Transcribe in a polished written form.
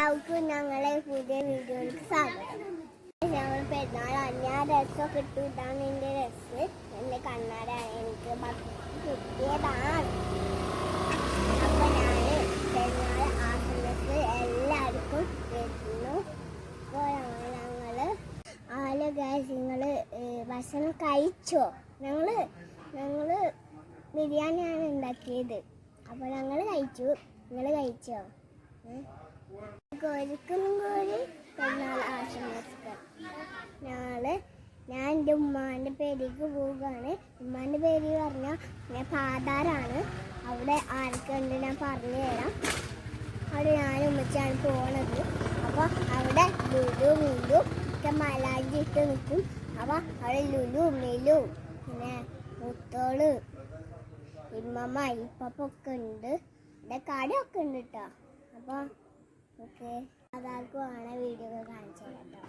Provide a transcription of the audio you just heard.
എല്ലാവർക്കും ഞങ്ങളെ പുതിയ വീഡിയോയിലേക്ക് സ്വാഗതം. ഞങ്ങൾ പെരുന്നാളാണ്. ഞാൻ ഡ്രസ്സൊക്കെ ഇട്ടു. ഇതാണ് എൻ്റെ ഡ്രസ്സ്. എൻ്റെ കണ്ണാടാണ് എനിക്ക് കിട്ടിയതാണ്. അപ്പോൾ ഞാൻ പെരുന്നാൾ ആശംസ എല്ലാവർക്കും വരുന്നു. അപ്പോൾ ഞങ്ങൾ നിങ്ങൾ ഭക്ഷണം കഴിച്ചോ? ഞങ്ങൾ ബിരിയാണിയാണ് ഉണ്ടാക്കിയത്. അപ്പോൾ ഞങ്ങൾ കഴിച്ചു. നിങ്ങൾ കഴിച്ചോ? ഒരിക്കലും കൂടി പെരുന്നാൾ ആശംസിക്കാം. ഞാൻ എൻ്റെ ഉമ്മാൻ്റെ പേരേക്ക് പോവുകയാണ്. ഉമ്മാൻ്റെ പേര് പറഞ്ഞാൽ ഞാൻ പാതാറാണ്. അവിടെ ആരൊക്കെ ഉണ്ട് ഞാൻ പറഞ്ഞു തരാം. അവിടെ ഞാനും ഉമ്മച്ചാണ് പോണത്. അപ്പോൾ അവിടെ ലുലു മിലു ഒക്കെ മലാഞ്ചി ഇട്ട് നിൽക്കും. അപ്പോൾ അവിടെ ലുലു മിലു പിന്നെ മുത്തോള് ഇമ്മമ്മ ഇപ്പൊക്കെ ഉണ്ട്. ഇവിടെ കടയൊക്കെ ഉണ്ട് കേട്ടോ. അപ്പോൾ ഓക്കെ, അതാർക്കും ആണ് വീഡിയോ കാണിച്ചു കേട്ടോ.